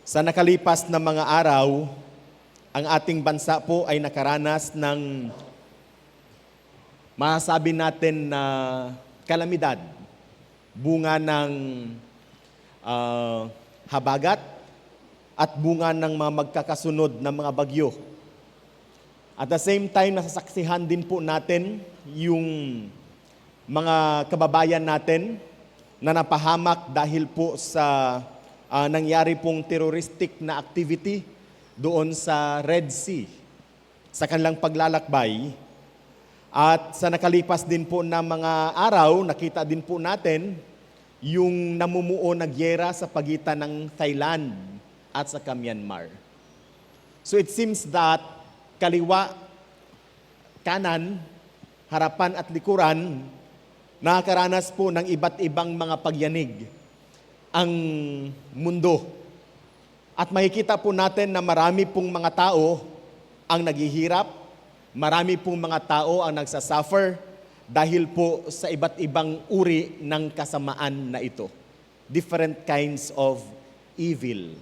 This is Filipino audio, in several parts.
Sa nakalipas na mga araw, ang ating bansa po ay nakaranas ng masasabi natin na kalamidad, bunga ng habagat at bunga ng mga magkakasunod na mga bagyo. At the same time, nasasaksihan din po natin yung mga kababayan natin na napahamak dahil po sa nangyari pong terroristic na activity doon sa Red Sea, sa kanilang paglalakbay. At sa nakalipas din po na mga araw, nakita din po natin yung namumuo na gyera sa pagitan ng Thailand at sa Myanmar. So it seems that kaliwa, kanan, harapan at likuran, nakakaranas po ng iba't ibang mga pagyanig ang mundo. At makikita po natin na marami pong mga tao ang naghihirap, marami pong mga tao ang nagsasuffer dahil po sa iba't ibang uri ng kasamaan na ito. Different kinds of evil.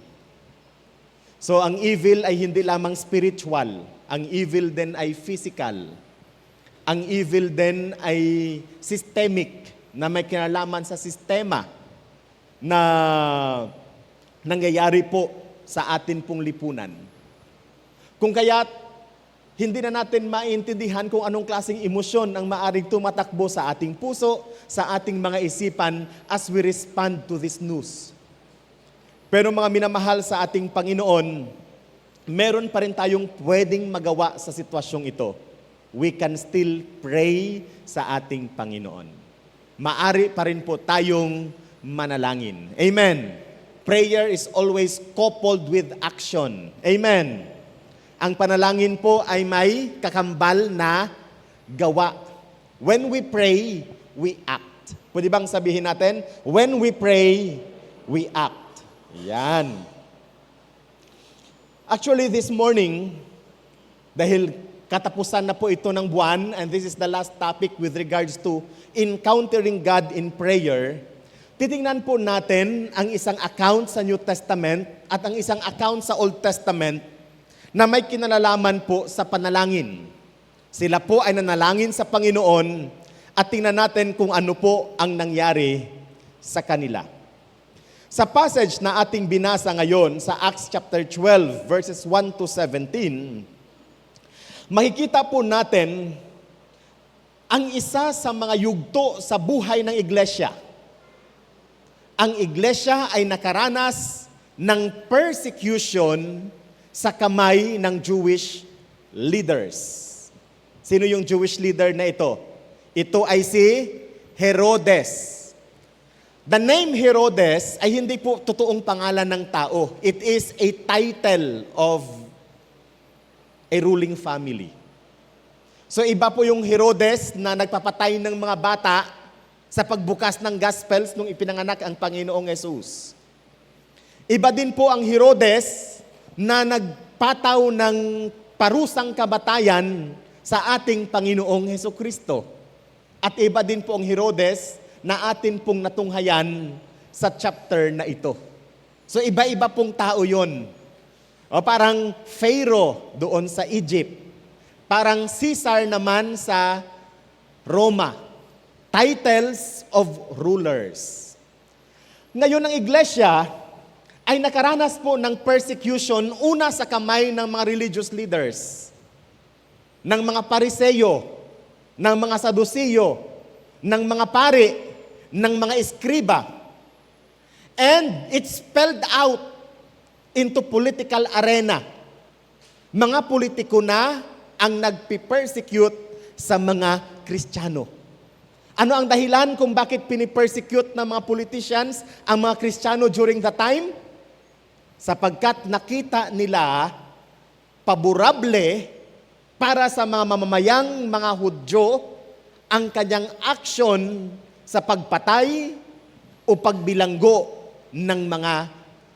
So ang evil ay hindi lamang spiritual, ang evil din ay physical. Ang evil din ay systemic, na may kinalaman sa sistema na nangyayari po sa atin pong lipunan. Kung kaya't hindi na natin maintindihan kung anong klaseng emosyon ang maaring tumatakbo sa ating puso, sa ating mga isipan as we respond to this news. Pero mga minamahal sa ating Panginoon, meron pa rin tayong pwedeng magawa sa sitwasyong ito. We can still pray sa ating Panginoon. Maari pa rin po tayong manalangin. Amen. Prayer is always coupled with action. Amen. Ang panalangin po ay may kakambal na gawa. When we pray, we act. Pwede bang sabihin natin? When we pray, we act. Yan. Actually, this morning, dahil katapusan na po ito ng buwan, and this is the last topic with regards to encountering God in prayer, titingnan po natin ang isang account sa New Testament at ang isang account sa Old Testament na may kinalalaman po sa panalangin. Sila po ay nanalangin sa Panginoon at tingnan natin kung ano po ang nangyari sa kanila. Sa passage na ating binasa ngayon sa Acts chapter 12 verses 1 to 17, makikita po natin ang isa sa mga yugto sa buhay ng iglesia. Ang iglesia ay nakaranas ng persecution sa kamay ng Jewish leaders. Sino yung Jewish leader na ito? Ito ay si Herodes. The name Herodes ay hindi po totoong pangalan ng tao. It is a title of a ruling family. So iba po yung Herodes na nagpapatay ng mga bata sa pagbukas ng Gospels nung ipinanganak ang Panginoong Yesus. Iba din po ang Herodes na nagpataw ng parusang kabatayan sa ating Panginoong Hesukristo. At iba din po ang Herodes na atin pong natunghayan sa chapter na ito. So iba-iba pong tao yon. O parang Pharaoh doon sa Egypt. Parang Caesar naman sa Roma. Titles of rulers. Ngayon ang iglesia ay nakaranas po ng persecution una sa kamay ng mga religious leaders, ng mga Pariseyo, ng mga Saduseyo, ng mga pari, ng mga eskriba. And it spelled out into political arena. Mga politiko na ang nagpipersecute sa mga Kristiyano. Ano ang dahilan kung bakit pinipersecute ng mga politicians ang mga Kristiyano during the time? Sapagkat nakita nila paborable para sa mga mamamayang mga Hudyo ang kanyang action sa pagpatay o pagbilanggo ng mga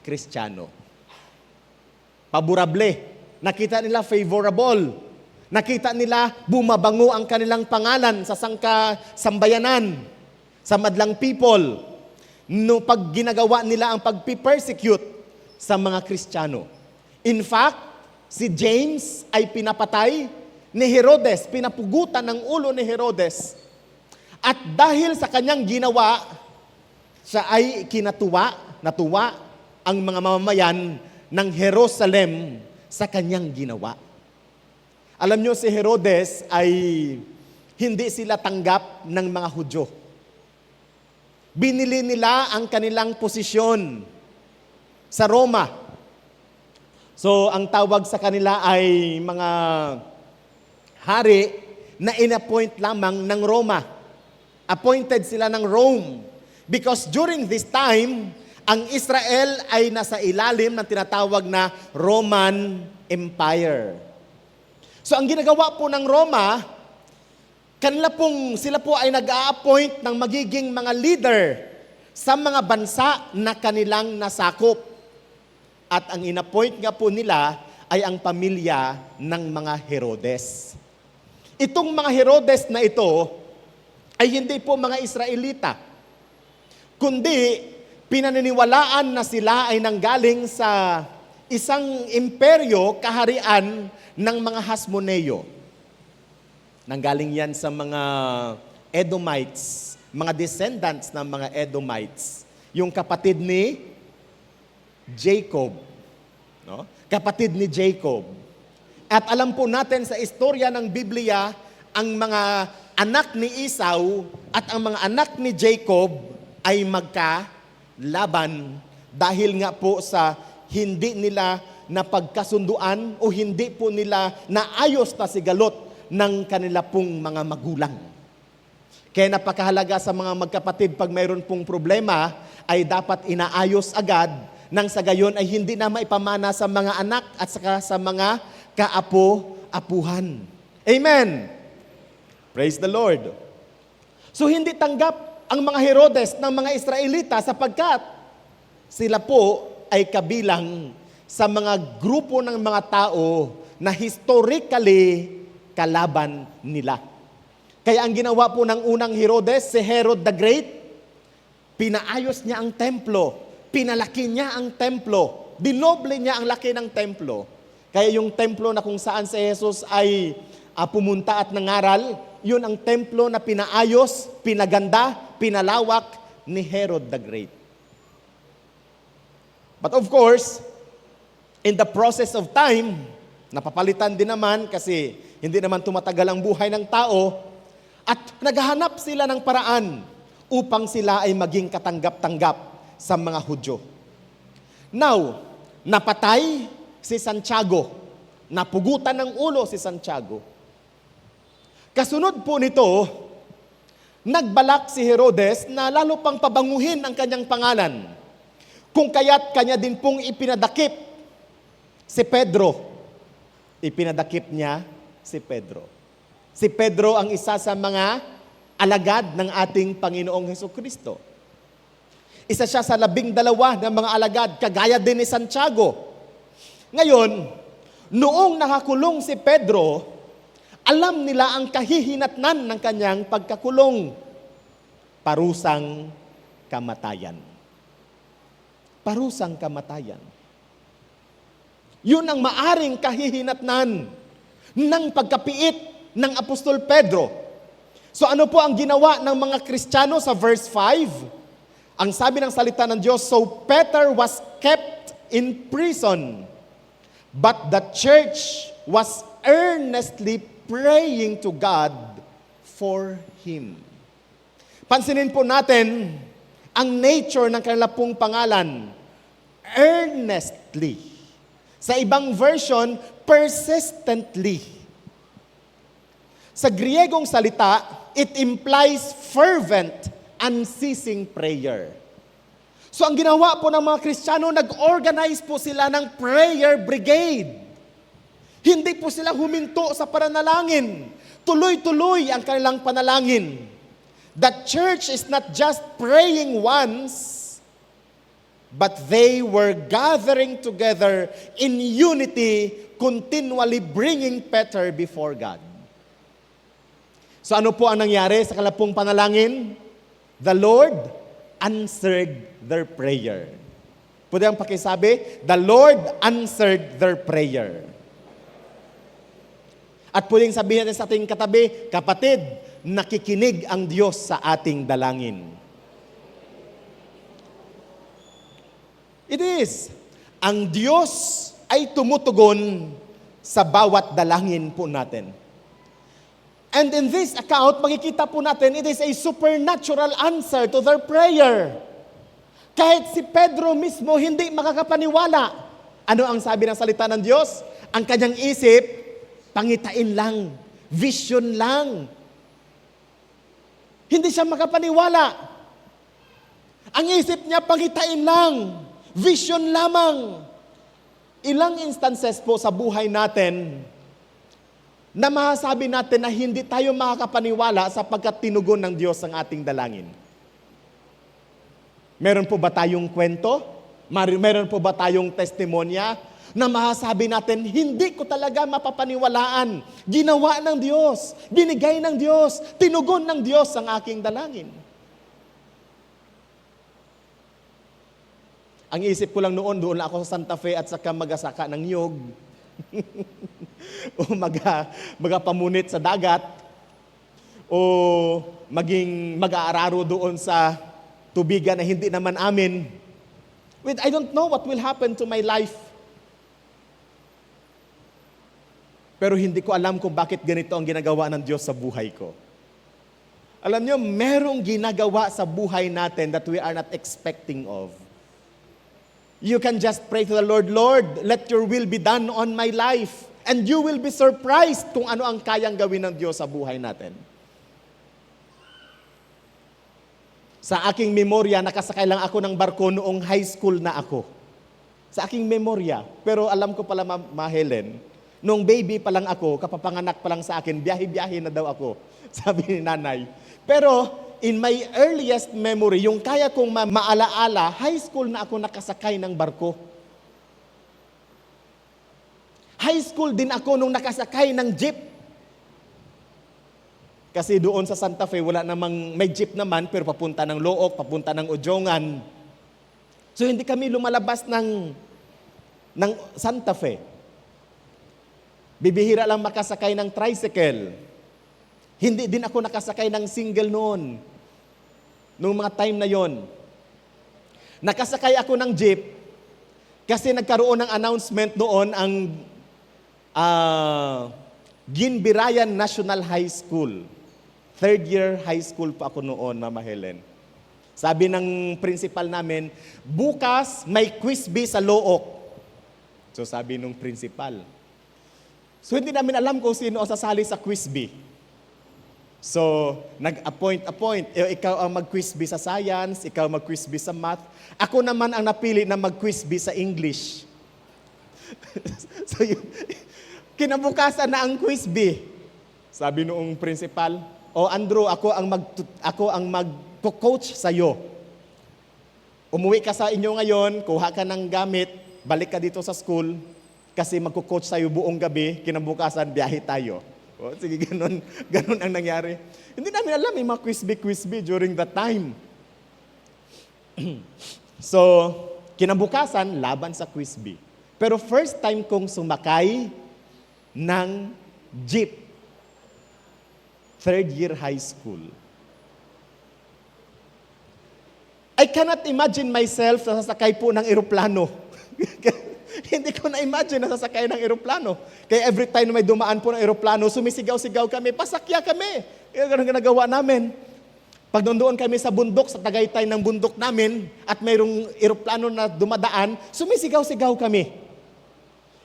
Kristiyano. Paborable. Nakita nila favorable. Nakita nila bumabango ang kanilang pangalan sa sambayanan, sa madlang people. No pag ginagawa nila ang pagpipersecute, sa mga Kristiyano. In fact, si James ay pinapatay ni Herodes, pinapugutan ng ulo ni Herodes. At dahil sa kanyang ginawa, siya ay natuwa ang mga mamamayan ng Jerusalem sa kanyang ginawa. Alam nyo, si Herodes ay hindi sila tanggap ng mga Hudyo. Binili nila ang kanilang posisyon sa Roma. So, ang tawag sa kanila ay mga hari na inappoint lamang ng Roma. Appointed sila ng Rome. Because during this time, ang Israel ay nasa ilalim ng tinatawag na Roman Empire. So ang ginagawa po ng Roma, sila po ay nag-a-appoint ng magiging mga leader sa mga bansa na kanilang nasakop. At ang inappoint nga po nila ay ang pamilya ng mga Herodes. Itong mga Herodes na ito ay hindi po mga Israelita, kundi pinaniniwalaan na sila ay nanggaling sa isang imperyo, kaharian ng mga Hasmoneo. Nanggaling yan sa mga Edomites, mga descendants ng mga Edomites, yung kapatid ni Jacob. No? Kapatid ni Jacob. At alam po natin sa istorya ng Biblia, ang mga anak ni Esau at ang mga anak ni Jacob ay magkalaban dahil nga po sa hindi nila napagkasunduan o hindi po nila naayos na sigalot ng kanila pong mga magulang. Kaya napakahalaga sa mga magkapatid, pag mayroon pong problema, ay dapat inaayos agad nang sa gayon ay hindi na maipamana sa mga anak at saka sa mga kaapo-apuhan. Amen! Praise the Lord! So hindi tanggap ang mga Herodes ng mga Israelita sapagkat sila po ay kabilang sa mga grupo ng mga tao na historically kalaban nila. Kaya ang ginawa po ng unang Herodes, si Herod the Great, pinaayos niya ang templo. Pinalaki niya ang templo. Dinoble niya ang laki ng templo. Kaya yung templo na kung saan si Jesus ay pumunta at nangaral, yun ang templo na pinaayos, pinaganda, pinalawak ni Herod the Great. But of course, in the process of time, napapalitan din naman kasi hindi naman tumatagal ang buhay ng tao at naghahanap sila ng paraan upang sila ay maging katanggap-tanggap sa mga Hudyo. Now, napatay si Santiago. Napugutan ng ulo si Santiago. Kasunod po nito, nagbalak si Herodes na lalo pang pabanguhin ang kanyang pangalan. Kung kaya't kanya din pong ipinadakip si Pedro. Ipinadakip niya si Pedro. Si Pedro ang isa sa mga alagad ng ating Panginoong Hesukristo. Isa siya sa 12 ng mga alagad, kagaya din ni Santiago. Ngayon, noong nakakulong si Pedro, alam nila ang kahihinatnan ng kanyang pagkakulong. Parusang kamatayan. Parusang kamatayan. Yun ang maaring kahihinatnan ng pagkapiit ng Apostol Pedro. So ano po ang ginawa ng mga Kristiyano sa verse 5? Ang sabi ng salita ng Diyos, so Peter was kept in prison, but the church was earnestly praying to God for him. Pansinin po natin ang nature ng kanilang pong pangalan. Earnestly. Sa ibang version, persistently. Sa Griegong salita, it implies fervent, unceasing prayer. So ang ginawa po ng mga Kristiyano, nag-organize po sila ng prayer brigade. Hindi po sila huminto sa pananalangin. Tuloy-tuloy ang kanilang panalangin. The church is not just praying once, but they were gathering together in unity, continually bringing Peter before God. So ano po ang nangyari sa kanilang pong panalangin? The Lord answered their prayer. Pwede ang pakisabi, the Lord answered their prayer. At pwedeng sabihin natin sa ating katabi, kapatid, nakikinig ang Diyos sa ating dalangin. It is. Ang Diyos ay tumutugon sa bawat dalangin po natin. And in this account, makikita po natin, it is a supernatural answer to their prayer. Kahit si Pedro mismo hindi makakapaniwala. Ano ang sabi ng salita ng Diyos? Ang kanyang isip, pangitain lang, vision lang. Hindi siya makapaniwala. Ang isip niya, pangitain lang, vision lamang. Ilang instances po sa buhay natin na masasabi natin na hindi tayo makakapaniwala sapagkat tinugon ng Diyos ang ating dalangin. Meron po ba tayong kwento? Meron po ba tayong testimonya na masasabi natin, hindi ko talaga mapapaniwalaan. Ginawa ng Diyos, binigay ng Diyos, tinugon ng Diyos ang aking dalangin. Ang isip ko lang noon, doon ako sa Santa Fe at saka magasaka ng niyog. O magapamunit sa dagat. O maging mag-aararo doon sa tubigan na hindi naman amin. I don't know what will happen to my life. Pero hindi ko alam kung bakit ganito ang ginagawa ng Diyos sa buhay ko. Alam niyo, merong ginagawa sa buhay natin that we are not expecting of. You can just pray to the Lord, Lord, let your will be done on my life. And you will be surprised kung ano ang kayang gawin ng Diyos sa buhay natin. Sa aking memorya, nakasakay lang ako ng barko noong high school na ako. Sa aking memorya. Pero alam ko pala, Ma Helen, nung baby pa lang ako, kapapanganak pa lang sa akin, biyahe-biyahe na daw ako, sabi ni nanay. Pero in my earliest memory, yung kaya kong maalaala, high school na ako nakasakay ng barko. High school din ako nung nakasakay ng jeep. Kasi doon sa Santa Fe, wala namang, may jeep naman, pero papunta ng Looc, papunta ng Ujongan. So hindi kami lumalabas ng Santa Fe. Bibihira lang makasakay ng tricycle. Hindi din ako nakasakay ng single noon. Noong mga time na yon. Nakasakay ako ng jeep kasi nagkaroon ng announcement doon ang Ginbirayan National High School. Third year high school pa ako noon, Mama Helen. Sabi ng principal namin, bukas may quiz bee sa Looc. So sabi nung principal. So hindi namin alam kung sino ang sasali sa quiz bee. So nag-appoint. Ikaw ang mag-quiz bee sa science, ikaw mag-quiz bee sa math. Ako naman ang napili na mag-quiz bee sa English. So kinabukasan na ang quiz bee. Sabi noong principal, Andrew, ako ang mag-coach sa iyo. Umuwi ka sa inyo ngayon, kuha ka ng gamit, balik ka dito sa school, kasi magko-coach sa iyo buong gabi, kinabukasan, biyahe tayo. Sige, ganun ang nangyari. Hindi namin alam, may mga quiz bee during that time. So, kinabukasan, laban sa quiz bee. Pero first time kong sumakay ng jeep. Third year high school. I cannot imagine myself na sasakay po ng eroplano. Hindi ko na-imagine na sasakay ng eroplano. Kaya every time na may dumaan po ng eroplano, sumisigaw-sigaw kami, pasakya kami. Ganun ang ginagawa namin. Pag doon kami sa bundok, sa Tagaytay ng bundok namin, at mayroong eroplano na dumadaan, sumisigaw-sigaw kami.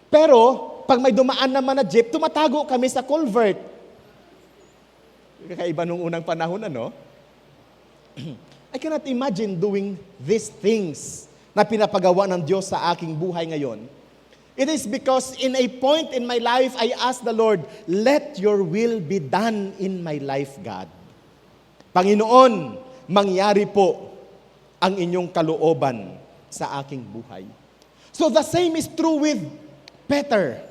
Pero, pag may dumaan naman na jeep, tumatago kami sa culvert. Kakaiba nung unang panahon, ano? I cannot imagine doing these things na pinapagawa ng Diyos sa aking buhay ngayon. It is because in a point in my life, I asked the Lord, let your will be done in my life, God. Panginoon, mangyari po ang inyong kalooban sa aking buhay. So the same is true with Peter.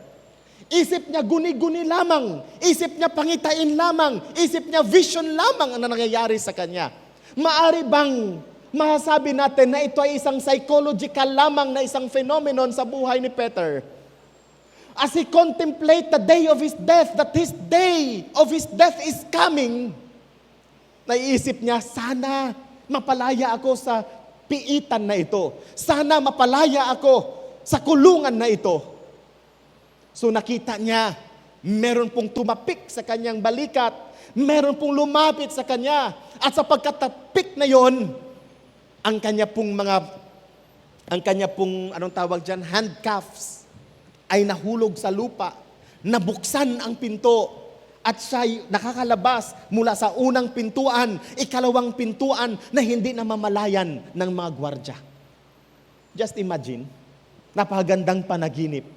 Isip niya guni-guni lamang. Isip niya pangitain lamang. Isip niya vision lamang ang nangyayari sa kanya. Maari bang masasabi natin na ito ay isang psychological lamang na isang phenomenon sa buhay ni Peter. As he contemplate the day of his death, that his day of his death is coming, naiisip niya, sana mapalaya ako sa piitan na ito. Sana mapalaya ako sa kulungan na ito. So nakita niya, meron pong tumapik sa kanyang balikat, meron pong lumapit sa kanya, at sa pagkatapik na yon, ang kanya pong anong tawag dyan, handcuffs, ay nahulog sa lupa, nabuksan ang pinto, at siya nakakalabas mula sa unang pintuan, ikalawang pintuan na hindi namamalayan ng mga gwardya. Just imagine, napakagandang panaginip.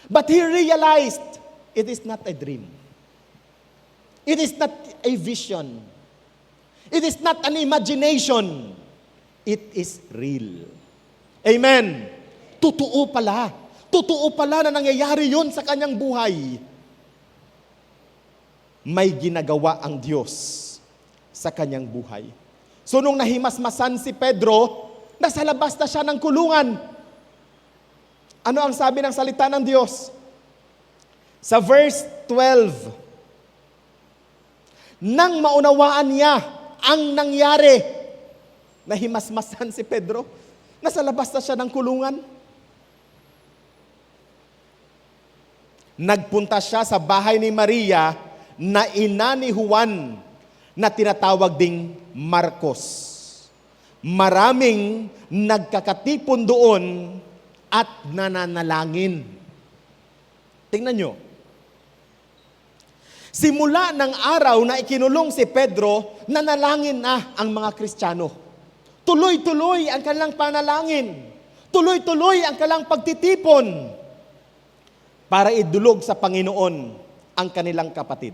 But he realized, it is not a dream. It is not a vision. It is not an imagination. It is real. Amen. Totoo pala. Totoo pala na nangyayari yun sa kanyang buhay. May ginagawa ang Diyos sa kanyang buhay. So nung nahimasmasan si Pedro, nasa labas na siya ng kulungan. Ano ang sabi ng salita ng Diyos? Sa verse 12, nang maunawaan niya ang nangyari, nahimasmasan si Pedro, nasa labas na siya ng kulungan. Nagpunta siya sa bahay ni Maria na ina ni Juan na tinatawag ding Marcos. Maraming nagkakatipon doon at nananalangin. Tingnan nyo. Simula ng araw na ikinulong si Pedro, nanalangin na ang mga Kristiyano. Tuloy-tuloy ang kanilang panalangin. Tuloy-tuloy ang kanilang pagtitipon para idulog sa Panginoon ang kanilang kapatid.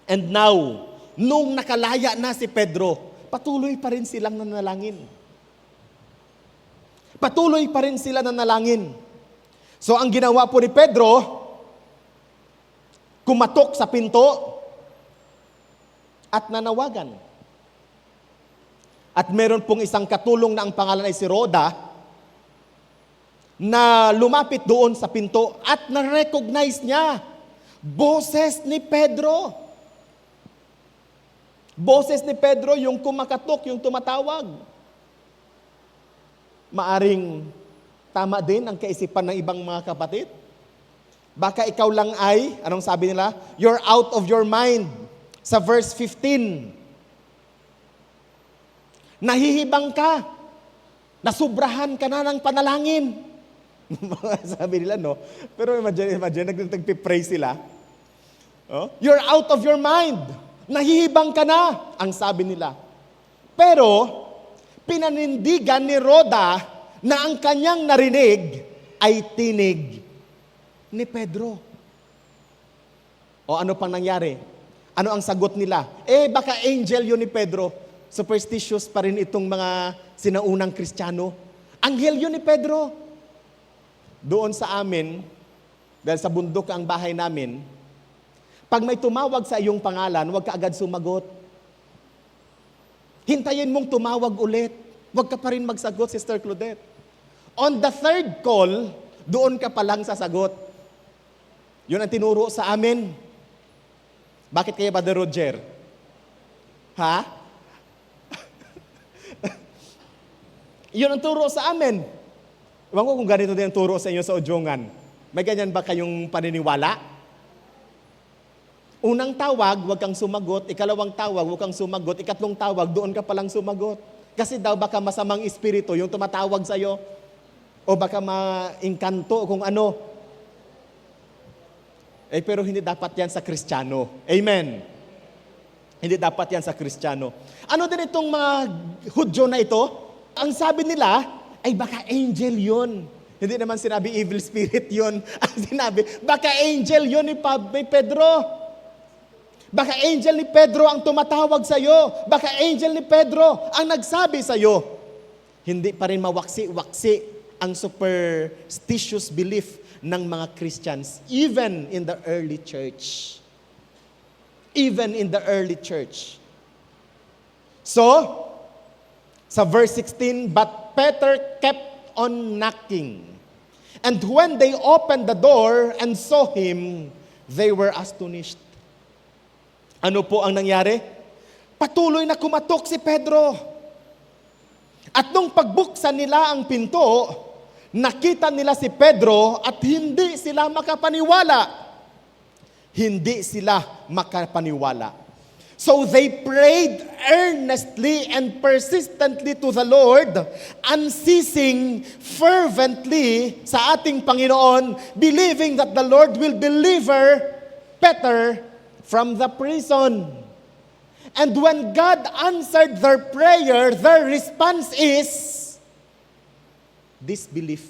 And now, nung nakalaya na si Pedro, patuloy pa rin silang nanalangin. Patuloy pa rin sila nanalangin. So ang ginawa po ni Pedro, kumatok sa pinto at nanawagan. At meron pong isang katulong na ang pangalan ay si Rhoda na lumapit doon sa pinto at na-recognize niya boses ni Pedro. Boses ni Pedro yung kumakatok, yung tumatawag. Maaring tama din ang kaisipan ng ibang mga kapatid. Baka ikaw lang ay, anong sabi nila? You're out of your mind. Sa verse 15. Nahihibang ka. Nasubrahan ka na ng panalangin. Sabi nila, no? Pero imagine, nagpipray sila. Oh? You're out of your mind. Nahihibang ka na, ang sabi nila. Pero, pinanindigan ni Rhoda na ang kanyang narinig ay tinig ni Pedro. O ano pang nangyari? Ano ang sagot nila? Baka angel yun ni Pedro. Superstitious pa rin itong mga sinaunang Kristiyano. Anghel yun ni Pedro. Doon sa amin, dahil sa bundok ang bahay namin, pag may tumawag sa iyong pangalan, huwag ka agad sumagot. Hintayin mong tumawag ulit. Huwag ka pa rin magsagot, Sister Claudette. On the third call, doon ka pa lang sasagot. Yun ang tinuro sa amin. Bakit kaya, Brother Roger? Ha? Yun ang turo sa amin. Ewan ko kung ganito din ang turo sa inyo sa Udyongan. May ganyan ba kayong paniniwala? Unang tawag, huwag kang sumagot. Ikalawang tawag, huwag kang sumagot. Ikatlong tawag, doon ka palang sumagot. Kasi daw baka masamang espiritu yung tumatawag sa'yo. O baka ma-engkanto kung ano. Pero hindi dapat yan sa Kristiyano. Amen. Hindi dapat yan sa Kristiyano. Ano din itong mga Hudyo na ito? Ang sabi nila, ay baka angel yun. Hindi naman sinabi evil spirit yun. Ang sinabi, baka angel yun ni Pedro. Baka angel ni Pedro ang tumatawag sa iyo. Baka angel ni Pedro ang nagsabi sa iyo. Hindi pa rin mawaksi-waksi ang superstitious belief ng mga Christians, even in the early church. Even in the early church. So, Sa verse 16, but Peter kept on knocking. And when they opened the door and saw him, they were astonished. Ano po ang nangyari? Patuloy na kumatok si Pedro. At nung pagbuksan nila ang pinto, nakita nila si Pedro at hindi sila makapaniwala. Hindi sila makapaniwala. So they prayed earnestly and persistently to the Lord, unceasing fervently sa ating Panginoon, believing that the Lord will deliver Peter from the prison. And when God answered their prayer, their response is disbelief.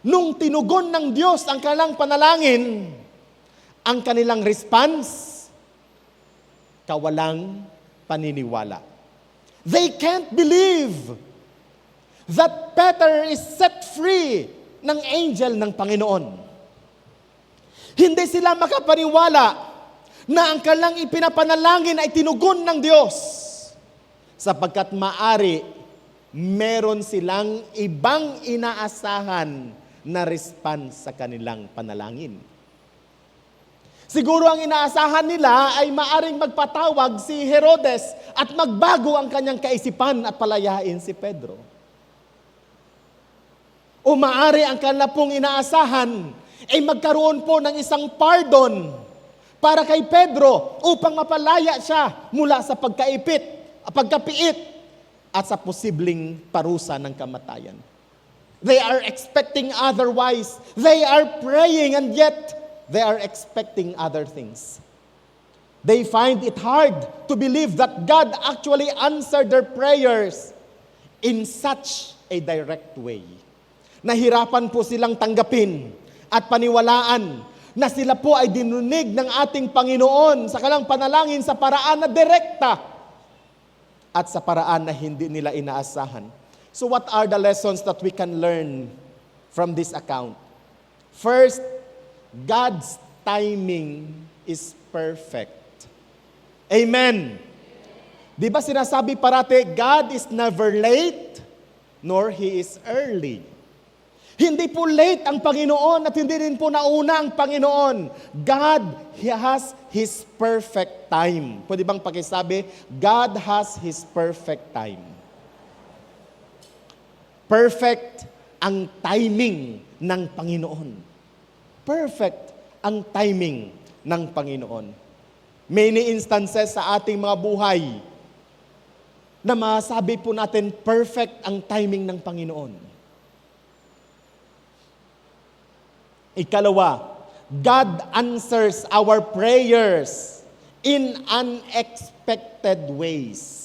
Nung tinugon ng Diyos ang kanilang panalangin, ang kanilang response, kawalang paniniwala. They can't believe that Peter is set free ng angel ng Panginoon. Hindi sila makapaniwala na ang kanilang ipinapanalangin ay tinugon ng Diyos, sapagkat maari meron silang ibang inaasahan na response sa kanilang panalangin. Siguro ang inaasahan nila ay maaring magpatawag si Herodes at magbago ang kanyang kaisipan at palayain si Pedro. O maari ang kanila pong inaasahan ay magkaroon po ng isang pardon para kay Pedro upang mapalaya siya mula sa pagkapiit at sa posibleng parusa ng kamatayan. They are expecting otherwise. They are praying and yet they are expecting other things. They find it hard to believe that God actually answered their prayers in such a direct way. Nahirapan po silang tanggapin at paniwalaan na sila po ay dinunig ng ating Panginoon sa kanilang panalangin sa paraan na direkta at sa paraan na hindi nila inaasahan. So what are the lessons that we can learn from this account? First, God's timing is perfect. Amen. Di ba sinasabi parati, God is never late, nor He is early. Hindi po late ang Panginoon at hindi rin po nauna ang Panginoon. God, He has His perfect time. Pwede bang pakisabi, God has His perfect time. Perfect ang timing ng Panginoon. Perfect ang timing ng Panginoon. Many instances sa ating mga buhay na masabi po natin, perfect ang timing ng Panginoon. Ikalawa, God answers our prayers in unexpected ways.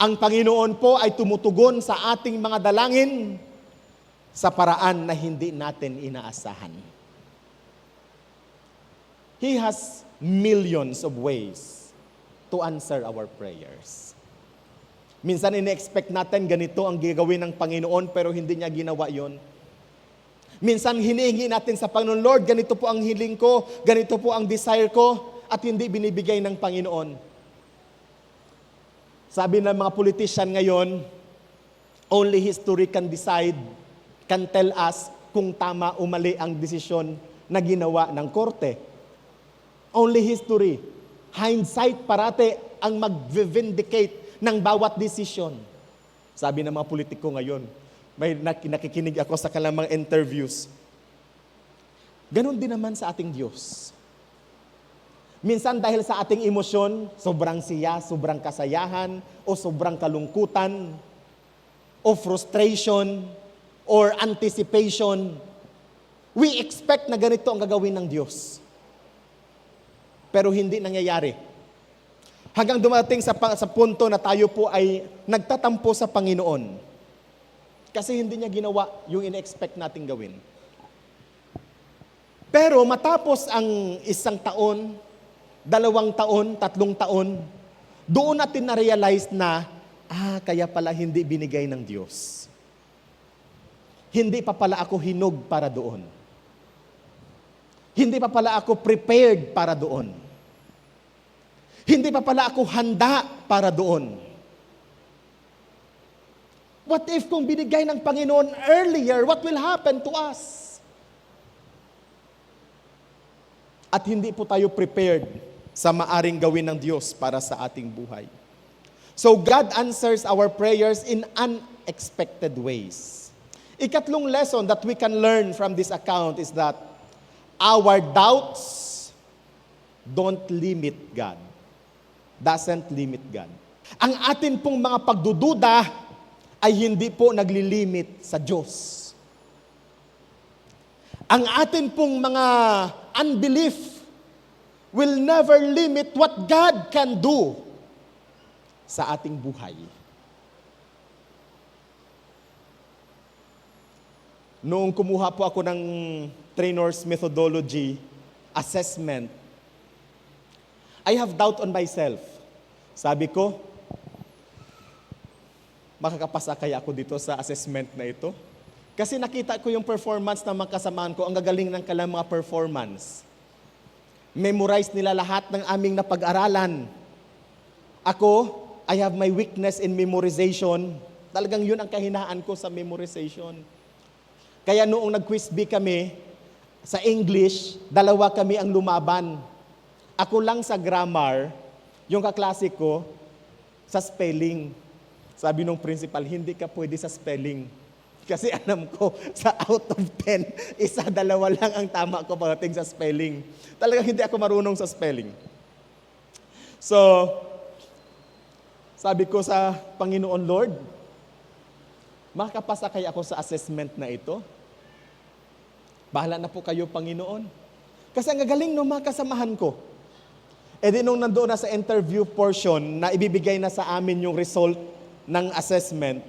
Ang Panginoon po ay tumutugon sa ating mga dalangin sa paraan na hindi natin inaasahan. He has millions of ways to answer our prayers. Minsan ine-expect natin ganito ang gagawin ng Panginoon pero hindi niya ginawa yon. Minsan hinihingi natin sa Panginoon, Lord, ganito po ang hiling ko, ganito po ang desire ko, at hindi binibigay ng Panginoon. Sabi ng mga politician ngayon, only history can decide, can tell us kung tama o mali ang desisyon na ginawa ng korte. Only history. Hindsight parate ang mag-vindicate ng bawat desisyon. Sabi ng mga politiko ngayon, may nakikinig ako sa kanilang mga interviews. Ganon din naman sa ating Diyos. Minsan dahil sa ating emosyon, sobrang siya, sobrang kasayahan, o sobrang kalungkutan, o frustration, or anticipation, we expect na ganito ang gagawin ng Diyos. Pero hindi nangyayari. Hanggang dumating sa punto na tayo po ay nagtatampo sa Panginoon. Kasi hindi niya ginawa yung ina-expect nating gawin. Pero matapos ang 1 taon, 2 taon, 3 taon, doon natin na-realize na, kaya pala hindi binigay ng Diyos. Hindi pa pala ako hinog para doon. Hindi pa pala ako prepared para doon. Hindi pa pala ako handa para doon. What if kung binigay ng Panginoon earlier, what will happen to us? At hindi po tayo prepared sa maaring gawin ng Diyos para sa ating buhay. So God answers our prayers in unexpected ways. Ikatlong lesson that we can learn from this account is that our doubts don't limit God. Doesn't limit God. Ang atin pong mga pagdududa ay hindi po naglilimit sa Diyos. Ang atin pong mga unbelief will never limit what God can do sa ating buhay. Noong kumuha po ako ng trainer's methodology assessment, I have doubt on myself. Sabi ko, makakapasa kaya ako dito sa assessment na ito? Kasi nakita ko yung performance ng mga kasamaan ko, ang gagaling ng kanilang mga performance. Memorize nila lahat ng aming napag-aralan. Ako, I have my weakness in memorization. Talagang yun ang kahinaan ko sa memorization. Kaya noong nag-quiz bee kami, sa English, 2 kami ang lumaban. Ako lang sa grammar, yung kaklase ko, sa spelling. Sabi nung principal, hindi ka pwede sa spelling. Kasi alam ko, sa out of 10, 1-2 lang ang tama ko pagdating sa spelling. Talagang hindi ako marunong sa spelling. So, sabi ko sa Panginoon, Lord, makakapasa kaya ako sa assessment na ito? Bahala na po kayo, Panginoon. Kasi ang gagaling ng mga kasamahan ko. E di nung nandoon na sa interview portion na ibibigay na sa amin yung result ng assessment,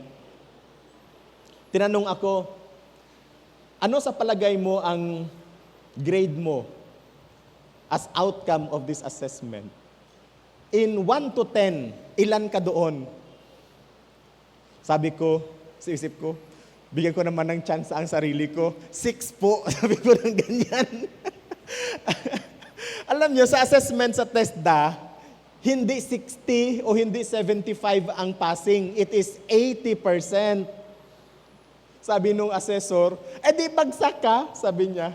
tinanong ako, ano sa palagay mo ang grade mo as outcome of this assessment? In 1 to 10, ilan ka doon? Sabi ko, sa isip ko, bigyan ko naman ng chance ang sarili ko. 6 po, sabi ko ng ganyan. Alam nyo, sa assessment sa TESDA, hindi 60 o hindi 75 ang passing. It is 80%. Sabi nung assessor, di bagsak ka, sabi niya.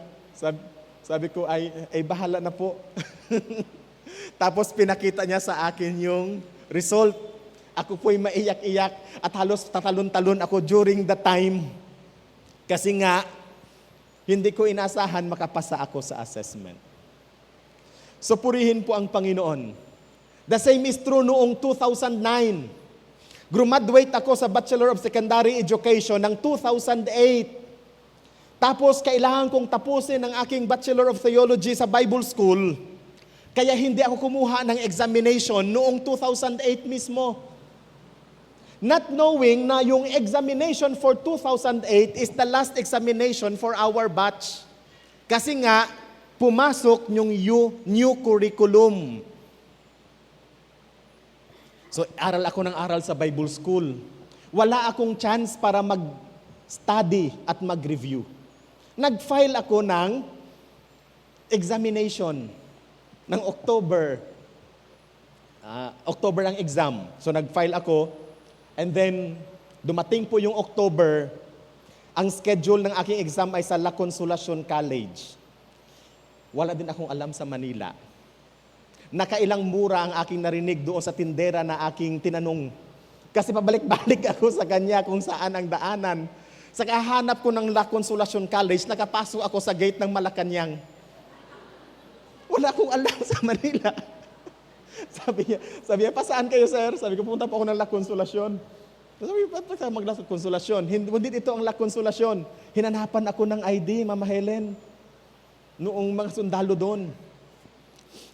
Sabi ko, ay bahala na po. Tapos pinakita niya sa akin yung result. Ako po'y maiyak-iyak at halos tatalon-talon ako during the time. Kasi nga, hindi ko inasahan makapasa ako sa assessment. So purihin po ang Panginoon. The same is true noong 2009. Graduate ako sa Bachelor of Secondary Education ng 2008. Tapos kailangan kong tapusin ang aking Bachelor of Theology sa Bible School. Kaya hindi ako kumuha ng examination noong 2008 mismo. Not knowing na yung examination for 2008 is the last examination for our batch. Kasi nga, pumasok yung new curriculum. So, aral ako ng aral sa Bible School. Wala akong chance para mag-study at mag-review. Nag-file ako ng examination ng October. October ang exam. So, nag-file ako. And then, dumating po yung October. Ang schedule ng aking exam ay sa La Consolacion College. Wala din akong alam sa Manila. Nakailang mura ang aking narinig doon sa tindera na aking tinanong. Kasi pabalik-balik ako sa kanya kung saan ang daanan. Sa kahanap ko ng La Consolacion College, nakapasok ako sa gate ng Malacanang. Wala akong alam sa Manila. Sabi niya, pa saan kayo, sir? Sabi ko, punta po ako ng La Consolacion. Sabi niya, ba't ka mag-La Consolacion? Hindi ito ang La Consolacion. Hinanapan ako ng ID, Mama Helen. Noong mga sundalo doon.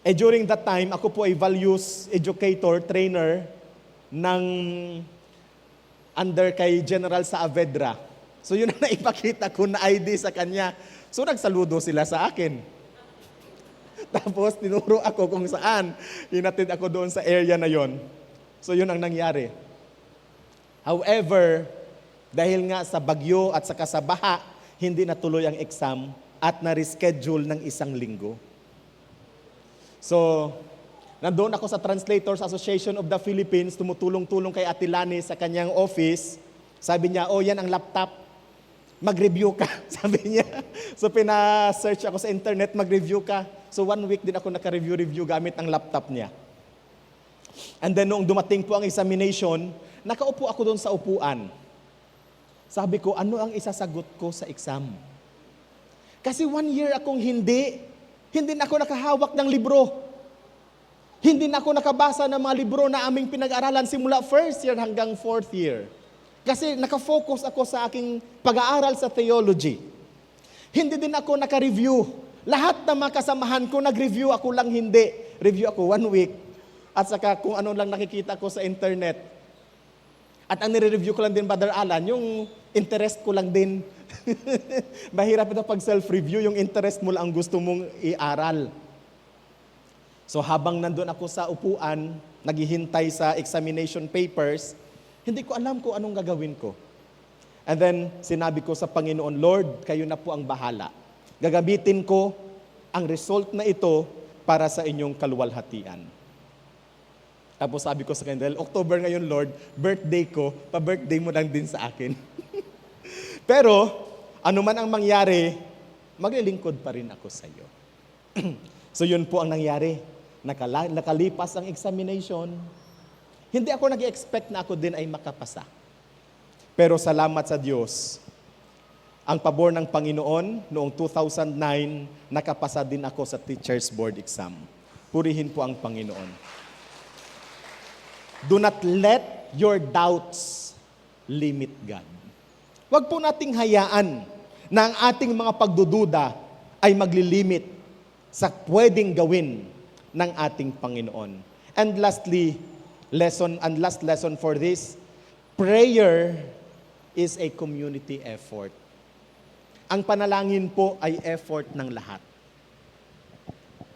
During that time, ako po ay values educator, trainer ng under kay General Saavedra. So yun ang naipakita ko na ID sa kanya. So nagsaludo sila sa akin. Tapos tinuro ako kung saan. Hinatid ako doon sa area na yon. So yun ang nangyari. However, dahil nga sa bagyo at sa kasabaha, hindi natuloy ang exam at na-reschedule ng 1 linggo. So, Nandoon ako sa Translators Association of the Philippines, tumutulong-tulong kay Ate Lani sa kanyang office. Sabi niya, yan ang laptop. Mag-review ka, sabi niya. So pina-search ako sa internet, mag-review ka. So 1 week din ako naka-review gamit ang laptop niya. And then noong dumating po ang examination, nakaupo ako doon sa upuan. Sabi ko, ano ang isasagot ko sa exam? Kasi 1 year akong hindi na ako nakahawak ng libro. Hindi na ako nakabasa ng mga libro na aming pinag-aralan simula 1st year hanggang 4th year. Kasi nakafocus ako sa aking pag-aaral sa theology. Hindi din ako naka-review. Lahat ng mga kasamahan ko, nag-review, ako lang hindi. Review ako 1 week. At saka kung ano lang nakikita ko sa internet. At ang nire-review ko lang din, Brother Alan, yung interest ko lang din. Mahirap ito pag self-review, yung interest mo lang ang gusto mong iaral. So habang nandun ako sa upuan, naghihintay sa examination papers, hindi ko alam kung anong gagawin ko. And then sinabi ko sa Panginoon, Lord, kayo na po ang bahala. Gagamitin ko ang result na ito para sa inyong kaluwalhatian. Tapos sabi ko sa kanya, dahil October ngayon, Lord, birthday ko, pa-birthday mo lang din sa akin. Pero, ano man ang mangyari, maglilingkod pa rin ako sa iyo. So yun po ang nangyari. Nakalipas ang examination. Hindi ako nag-expect na ako din ay makapasa. Pero salamat sa Diyos, ang pabor ng Panginoon, noong 2009, nakapasa din ako sa Teacher's Board exam. Purihin po ang Panginoon. Do not let your doubts limit God. Huwag po nating hayaan na ang ating mga pagdududa ay maglilimit sa pwedeng gawin ng ating Panginoon. And lastly, last lesson for this, prayer is a community effort. Ang panalangin po ay effort ng lahat.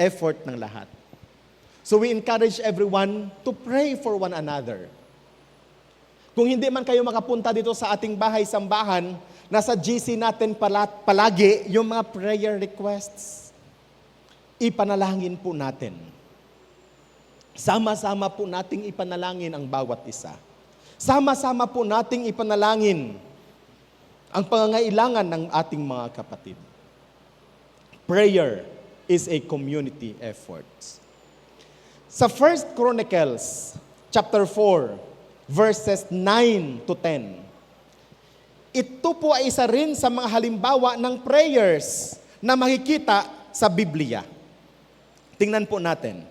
Effort ng lahat. So we encourage everyone to pray for one another. Kung hindi man kayo makapunta dito sa ating bahay-sambahan, nasa GC natin palagi yung mga prayer requests. Ipanalangin po natin. Sama-sama po nating ipanalangin ang bawat isa. Sama-sama po nating ipanalangin ang pangangailangan ng ating mga kapatid. Prayer is a community effort. Sa 1 Chronicles, chapter 4, verses 9 to 10, ito po ay isa rin sa mga halimbawa ng prayers na makikita sa Biblia. Tingnan po natin.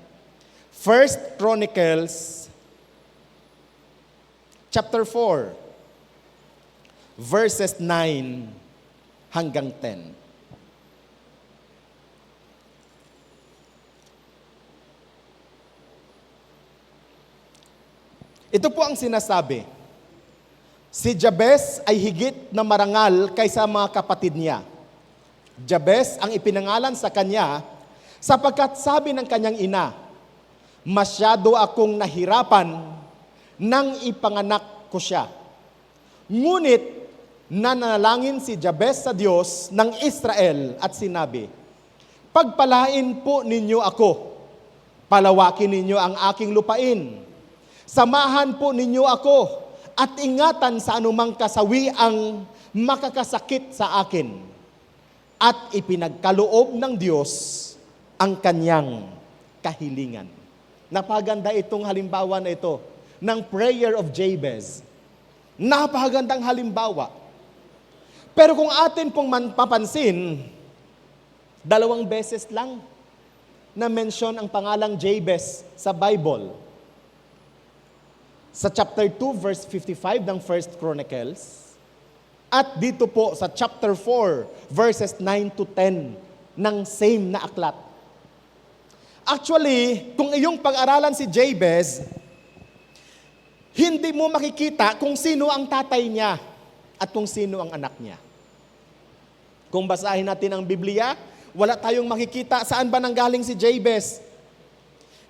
1 Chronicles chapter 4 verses 9 hanggang 10. Ito po ang sinasabi. Si Jabez ay higit na marangal kaysa mga kapatid niya. Jabez ang ipinangalan sa kanya sapagkat sabi ng kanyang ina, masyado akong nahirapan nang ipanganak ko siya. Ngunit nanalangin si Jabez sa Diyos ng Israel at sinabi, pagpalain po ninyo ako, palawakin ninyo ang aking lupain, samahan po ninyo ako at ingatan sa anumang kasawi ang makakasakit sa akin. At ipinagkaloob ng Diyos ang kanyang kahilingan. Napaganda itong halimbawa na ito ng prayer of Jabez. Napakagandang halimbawa. Pero kung atin pong papansin, 2 beses lang na mention ang pangalang Jabez sa Bible. Sa chapter 2, verse 55 ng 1 Chronicles, at dito po sa chapter 4, verses 9 to 10 ng same na aklat. Actually, kung iyong pag-aralan si Jabez, hindi mo makikita kung sino ang tatay niya at kung sino ang anak niya. Kung basahin natin ang Biblia, wala tayong makikita saan ba nanggaling si Jabez.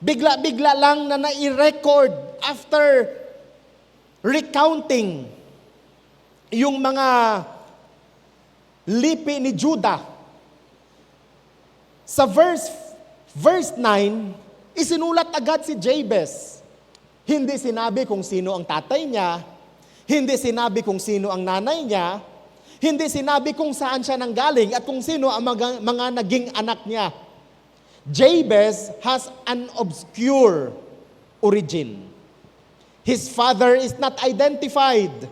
Bigla-bigla lang na nai-record after recounting yung mga lipi ni Judah. Sa verse 9, Isinulat agad si Jabez. Hindi sinabi kung sino ang tatay niya, hindi sinabi kung sino ang nanay niya, hindi sinabi kung saan siya nanggaling at kung sino ang mga naging anak niya. Jabez has an obscure origin. His father is not identified,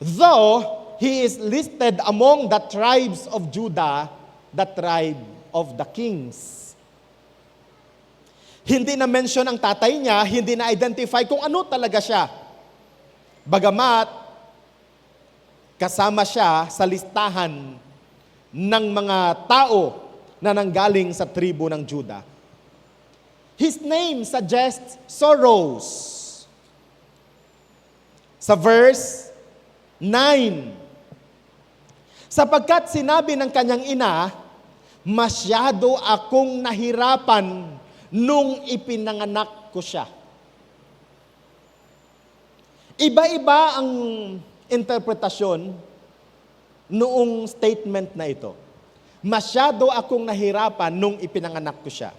though he is listed among the tribes of Judah, the tribe of the kings. Hindi na mention ang tatay niya, hindi na identify kung ano talaga siya. Bagamat, kasama siya sa listahan ng mga tao na nanggaling sa tribo ng Judah. His name suggests sorrows. Sa verse 9, sapagkat sinabi ng kanyang ina, masyado akong nahirapan nung ipinanganak ko siya. Iba-iba ang interpretasyon noong statement na ito. Masyado akong nahirapan nung ipinanganak ko siya.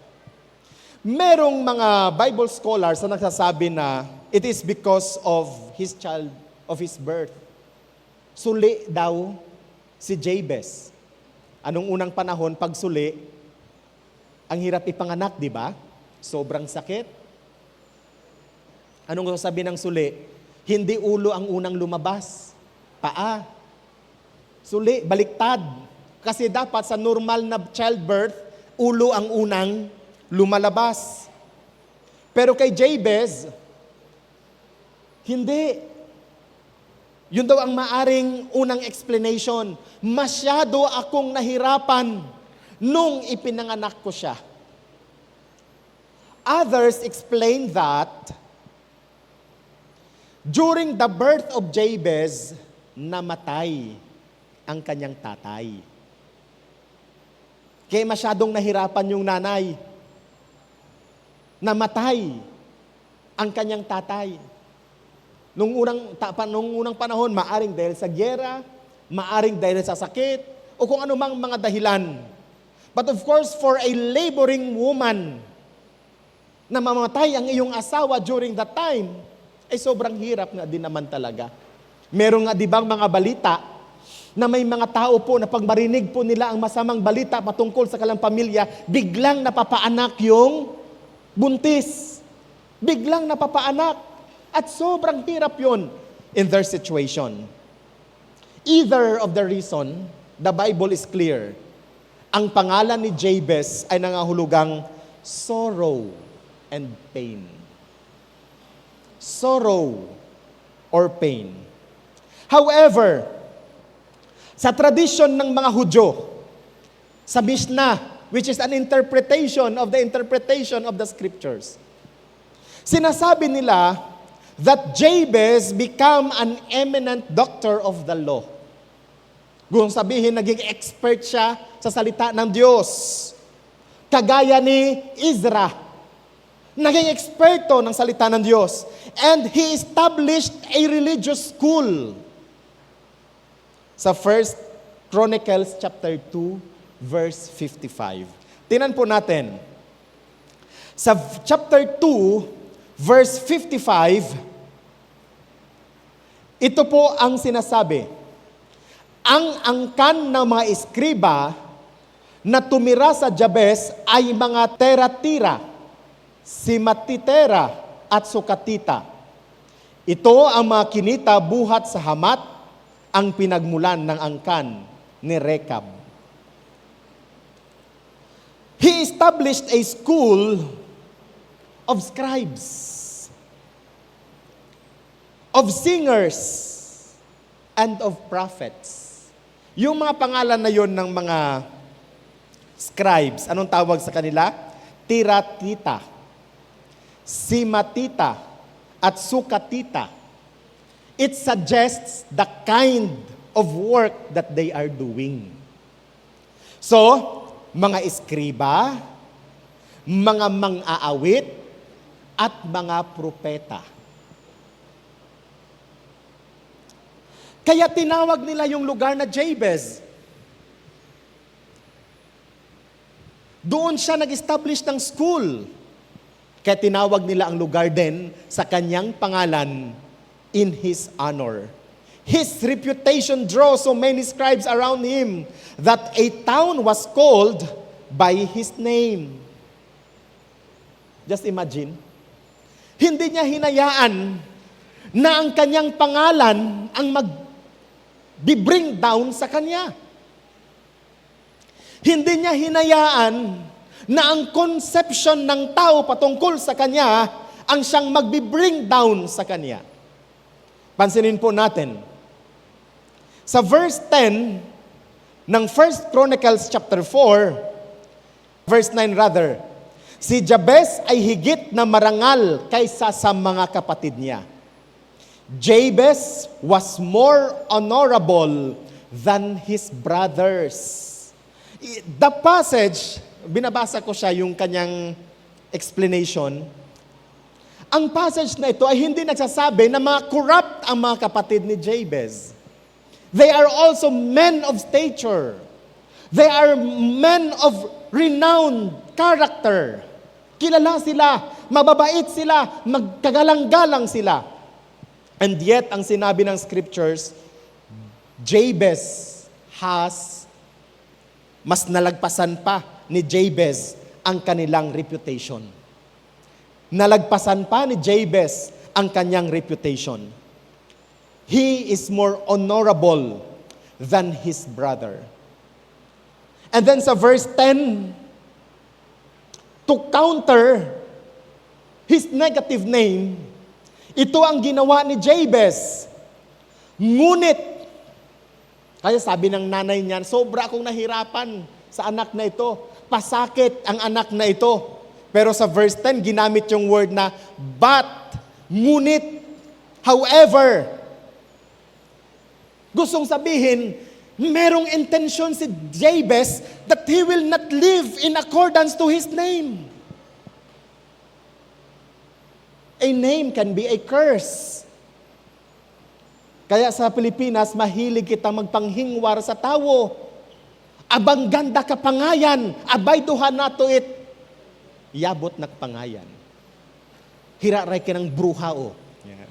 Merong mga Bible scholars na nagsasabi na it is because of his child, of his birth. Suli daw si Jabez. Anong unang panahon pag suli? Ang hirap ipanganak, di ba? Sobrang sakit. Anong sabi ng suli? Hindi ulo ang unang lumabas. Paa. Suli, baliktad. Kasi dapat sa normal na childbirth, ulo ang unang lumalabas. Pero kay Jabez, hindi. Yun daw ang maaring unang explanation. Masyado akong nahirapan nung ipinanganak ko siya. Others explain that during the birth of Jabez, namatay ang kanyang tatay. Kaya masyadong nahirapan yung nanay. Namatay ang kanyang tatay. Nung unang panahon, maaring dahil sa gyera, maaring dahil sa sakit, o kung anumang mga dahilan. But of course, for a laboring woman na mamatay ang iyong asawa during that time, ay sobrang hirap nga din naman talaga. Meron nga di bang mga balita na may mga tao po na pag marinig po nila ang masamang balita patungkol sa kanilang pamilya, biglang napapaanak yung buntis. Biglang napapaanak. At sobrang hirap yon in their situation. Either of the reason, the Bible is clear. Ang pangalan ni Jabez ay nangahulugang sorrow and pain. Sorrow or pain. However, sa tradisyon ng mga Hudyo, sa Mishnah, which is an interpretation of the scriptures, sinasabi nila that Jabez became an eminent doctor of the law. Kung sabihin, naging expert siya sa salita ng Diyos. Kagaya ni Ezra. Naging eksperto ng salita ng Diyos. And he established a religious school. Sa 1 Chronicles chapter 2, verse 55. Tingnan po natin. Sa chapter 2, verse 55, ito po ang sinasabi. Ang angkan ng mga eskriba na tumira sa Jabez ay mga teratira, simatitera at sukatita. Ito ang mga kinita buhat sa Hamat, ang pinagmulan ng angkan ni Rekab. He established a school of scribes, of singers, and of prophets. Yung mga pangalan na yon ng mga scribes, anong tawag sa kanila? Tiratita, simatita, at sukatita. It suggests the kind of work that they are doing. So, mga eskriba, mga mang-aawit, at mga propeta. Kaya tinawag nila yung lugar na Jabez. Doon siya nag-establish ng school. Kaya tinawag nila ang lugar din sa kanyang pangalan in His honor. His reputation drew so many scribes around Him that a town was called by His name. Just imagine, hindi niya hinayaan na ang kanyang pangalan ang mag-bring down sa kanya. Hindi niya hinayaan na ang conception ng tao patungkol sa kanya ang siyang mag-bring down sa kanya. Pansinin po natin, sa verse 10 ng 1 Chronicles chapter 4, verse 9 rather, si Jabez ay higit na marangal kaysa sa mga kapatid niya. Jabez was more honorable than his brothers. The passage, binabasa ko siya yung kanyang explanation. Ang passage na ito ay hindi nagsasabi na mga corrupt ang mga kapatid ni Jabez. They are also men of stature. They are men of renowned character. Kilala sila, mababait sila, magkagalang-galang sila. And yet, ang sinabi ng scriptures, Jabez mas nalagpasan pa ni Jabez ang kanilang reputation. Nalagpasan pa ni Jabez ang kanyang reputation. He is more honorable than his brother. And then sa verse 10, to counter his negative name, ito ang ginawa ni Jabez. Ngunit, kaya sabi ng nanay niyan, sobra akong nahirapan sa anak na ito. Pasakit ang anak na ito. Pero sa verse 10, ginamit yung word na, but, ngunit, however. Gustong sabihin, merong intention si Jabez that he will not live in accordance to his name. A name can be a curse. Kaya sa Pilipinas, mahilig kita magpanghingwar sa tao. Abang ganda ka pangayan, abay duha nato it. Yabot na pangayan. Hiraray ka ng bruha o. Yeah.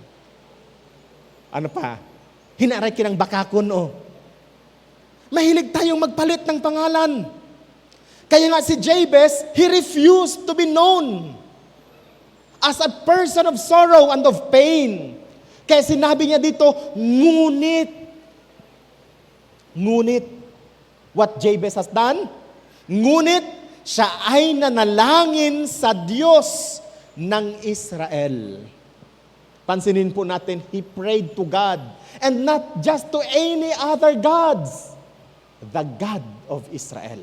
Ano pa? Hinaray ka ng bakakon o. Mahilig tayong magpalit ng pangalan. Kaya nga si Jabez, he refused to be known as a person of sorrow and of pain. Kaya sinabi niya dito, ngunit, what Jabez has done? Ngunit, siya ay nanalangin sa Diyos ng Israel. Pansinin po natin, he prayed to God. And not just to any other gods. The God of Israel.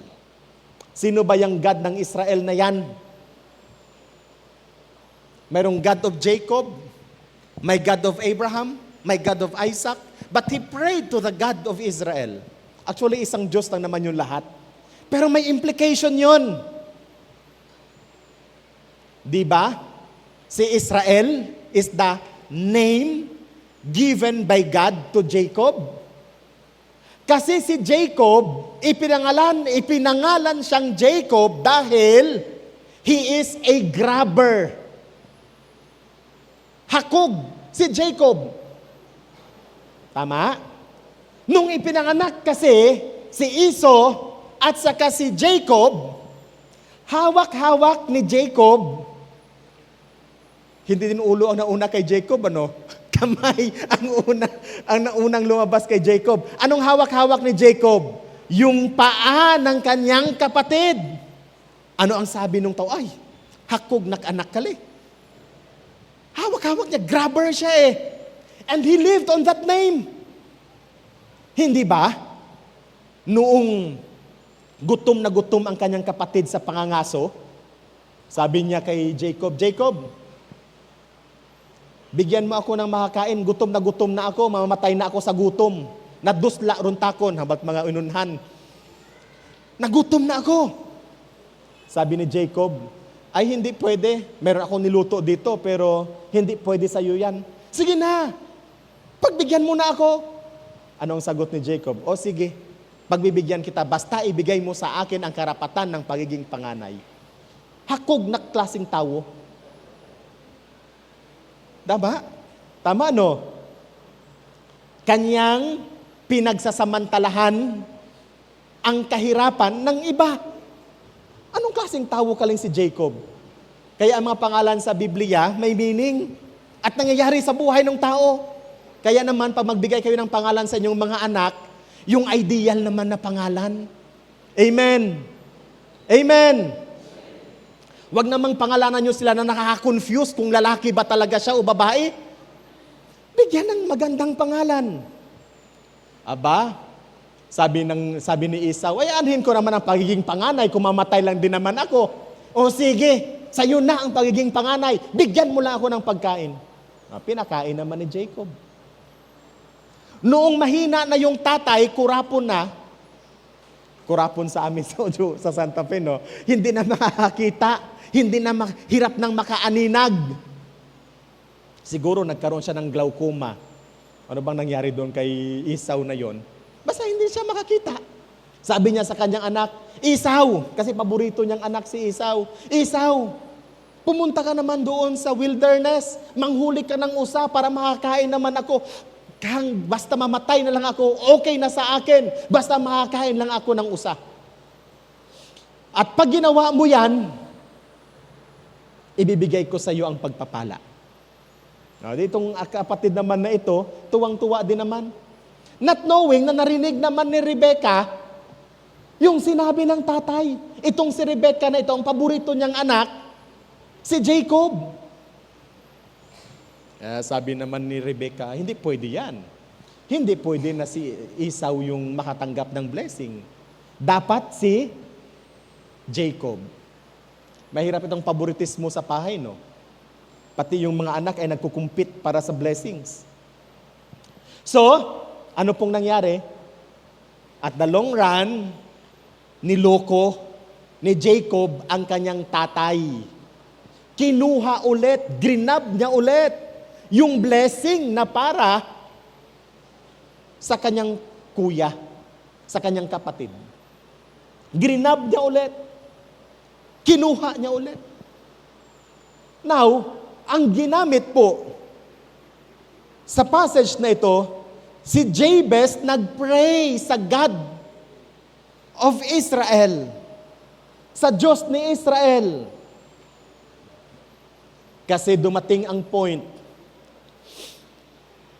Sino ba yung God ng Israel na yan? Mayroong God of Jacob, may God of Abraham, may God of Isaac, but he prayed to the God of Israel. Actually, isang Diyos lang naman yung lahat. Pero may implication yun. Di ba? Si Israel is the name given by God to Jacob. Kasi si Jacob, ipinangalan siyang Jacob dahil he is a grabber. Hakog si Jacob. Tama? Nung ipinanganak kasi si Esau at saka si Jacob, hawak-hawak ni Jacob. Hindi din ulo ang nauna kay Jacob, ano? Kamay ang naunang lumabas kay Jacob. Anong hawak-hawak ni Jacob? Yung paa ng kanyang kapatid. Ano ang sabi nung tao? Ay, hakog nak-anak kali. Hawak-hawak niya, grabber siya eh. And he lived on that name. Hindi ba? Noong gutom na gutom ang kanyang kapatid sa pangangaso, sabi niya kay Jacob, Jacob, bigyan mo ako ng makakain, gutom na ako, mamamatay na ako sa gutom. Nadusla ron takon, habat mga inunhan. Nagutom na ako. Sabi ni Jacob, ay hindi pwede, meron akong niluto dito, pero hindi pwede sa iyo yan. Sige na, pagbigyan mo na ako. Ano ang sagot ni Jacob? O sige, pagbibigyan kita, basta ibigay mo sa akin ang karapatan ng pagiging panganay. Hakog na klaseng tao. Tama? Tama, no? Kanyang pinagsasamantalahan ang kahirapan ng iba. Anong klaseng tao kaling si Jacob? Kaya ang mga pangalan sa Biblia may meaning at nangyayari sa buhay ng tao. Kaya naman, pag magbigay kayo ng pangalan sa inyong mga anak, yung ideal naman na pangalan. Amen. Amen. Huwag namang pangalanan nyo sila na nakaka-confuse kung lalaki ba talaga siya o babae. Bigyan ng magandang pangalan. Aba, sabi ni Esau, ay anhin ko naman ang pagiging panganay, kumamatay lang din naman ako. O sige, sa'yo na ang pagiging panganay, bigyan mo lang ako ng pagkain. Pinakain naman ni Jacob. Noong mahina na yung tatay, kurapon sa amin sa Santa Fe, no? Hindi na makakita, hindi na hirap ng makaaninag. Siguro nagkaroon siya ng glaucoma. Ano bang nangyari doon kay Esau na yon? Basta hindi siya makakita. Sabi niya sa kanyang anak, Esau, kasi paborito niyang anak si Esau, Esau, pumunta ka naman doon sa wilderness, manghuli ka ng usa para makakain naman ako. Basta mamatay na lang ako, okay na sa akin. Basta makakain lang ako ng usa. At pag ginawa mo yan, ibibigay ko sa iyo ang pagpapala. Ditong kapatid naman na ito, tuwang-tuwa din naman. Not knowing na narinig naman ni Rebecca yung sinabi ng tatay. Itong si Rebecca na ito, ang paborito niyang anak, si Jacob. Sabi naman ni Rebecca, hindi pwede yan. Hindi pwede na si Esau yung makatanggap ng blessing. Dapat si Jacob. Mahirap itong favoritismo sa bahay, no? Pati yung mga anak ay nagkukumpit para sa blessings. So, ano pong nangyari? At the long run, niloko ni Jacob ang kanyang tatay. Kinuha ulit, grinab niya ulit yung blessing na para sa kanyang kuya, sa kanyang kapatid. Grinab niya ulit. Kinuha niya ulit. Now, ang ginamit po sa passage na ito, si Jabez nag-pray sa God of Israel, sa Diyos ni Israel. Kasi dumating ang point,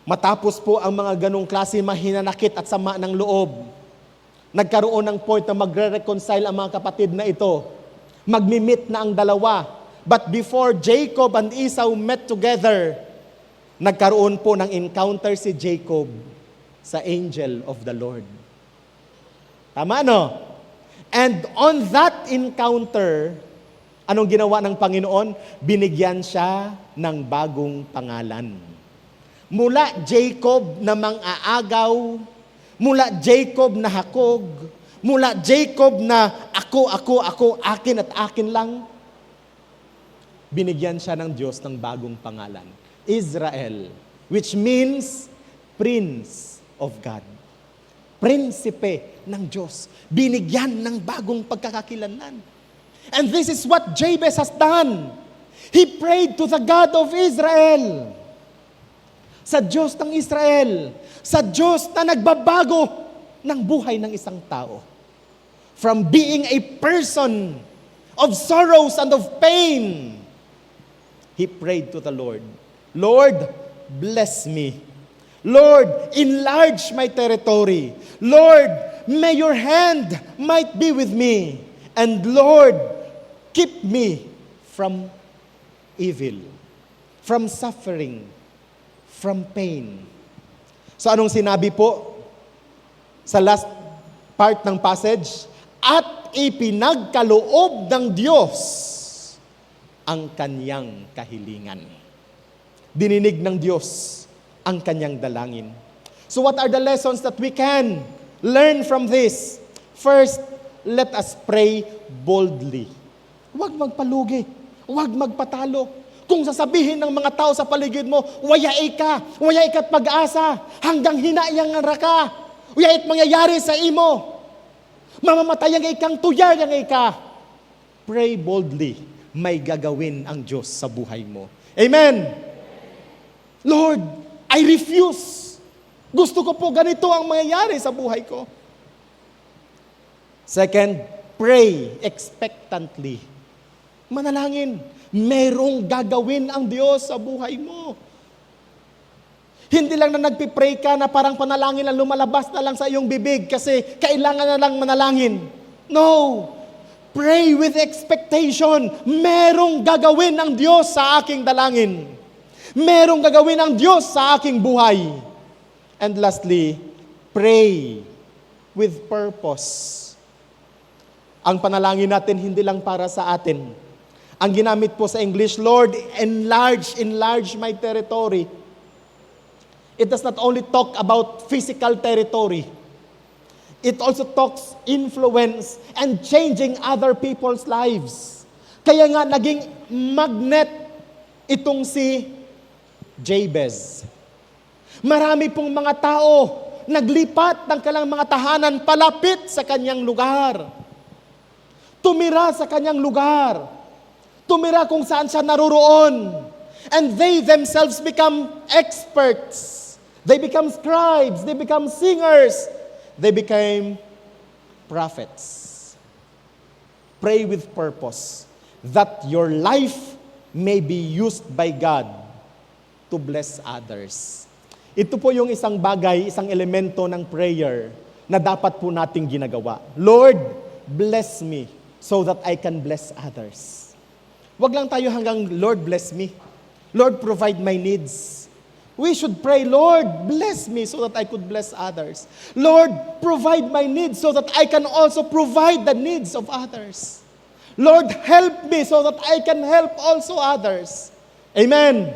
matapos po ang mga ganong klase mahinanakit at sama ng loob, nagkaroon ng point na magre-reconcile ang mga kapatid na ito. Magmi-meet na ang dalawa. But before Jacob and Esau met together, nagkaroon po ng encounter si Jacob sa angel of the Lord. Tama, no? And on that encounter, anong ginawa ng Panginoon? Binigyan siya ng bagong pangalan. Mula Jacob na mang-aagaw, mula Jacob na hakog, mula Jacob na ako, akin at akin lang, binigyan siya ng Diyos ng bagong pangalan. Israel, which means Prince of God. Prinsipe ng Diyos. Binigyan ng bagong pagkakakilanlan. And this is what Jabez has done. He prayed to the God of Israel. Sa Diyos ng Israel, sa Diyos na nagbabago ng buhay ng isang tao. From being a person of sorrows and of pain, he prayed to the Lord, Lord, bless me. Lord, enlarge my territory. Lord, may your hand might be with me. And Lord, keep me from evil, from suffering, from pain. So anong sinabi po sa last part ng passage? At ipinagkaloob ng Diyos ang kanyang kahilingan. Dininig ng Diyos ang kanyang dalangin. So what are the lessons that we can learn from this? First, let us pray boldly. Huwag magpalugi. Huwag magpatalo. Kung sasabihin ng mga tao sa paligid mo, wayay ka't pag-asa, hanggang hinayang nga ka, wayait mangyayari sa imo, mamamatay ang ikang tuyar ang ika. Pray boldly, may gagawin ang Diyos sa buhay mo. Amen! Lord, I refuse. Gusto ko po ganito ang mangyayari sa buhay ko. Second, pray expectantly. Manalangin. Merong gagawin ang Diyos sa buhay mo. Hindi lang na nagpipray ka na parang panalangin na lumalabas na lang sa iyong bibig kasi kailangan na lang manalangin. No! Pray with expectation. Merong gagawin ang Diyos sa aking dalangin. Merong gagawin ang Diyos sa aking buhay. And lastly, pray with purpose. Ang panalangin natin hindi lang para sa atin. Ang ginamit po sa English, Lord, enlarge my territory. It does not only talk about physical territory. It also talks influence and changing other people's lives. Kaya nga naging magnet itong si Jabez. Marami pong mga tao naglipat ng kanilang mga tahanan palapit sa kanyang lugar. Tumira sa kanyang lugar. Tumira kung saan siya naroroon. And they themselves become experts. They become scribes. They become singers. They became prophets. Pray with purpose that your life may be used by God to bless others. Ito po yung isang bagay, isang elemento ng prayer na dapat po nating ginagawa. Lord, bless me so that I can bless others. Wag lang tayo hanggang, Lord, bless me. Lord, provide my needs. We should pray, Lord, bless me so that I could bless others. Lord, provide my needs so that I can also provide the needs of others. Lord, help me so that I can help also others. Amen.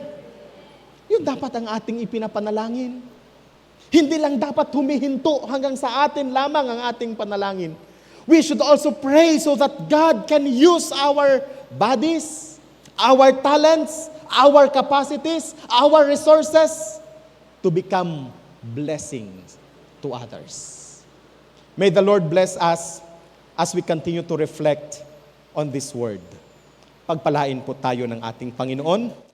Yun dapat ang ating ipinapanalangin. Hindi lang dapat humihinto hanggang sa atin lamang ang ating panalangin. We should also pray so that God can use our bodies, our talents, our capacities, our resources to become blessings to others. May the Lord bless us as we continue to reflect on this word. Pagpalain po tayo ng ating Panginoon.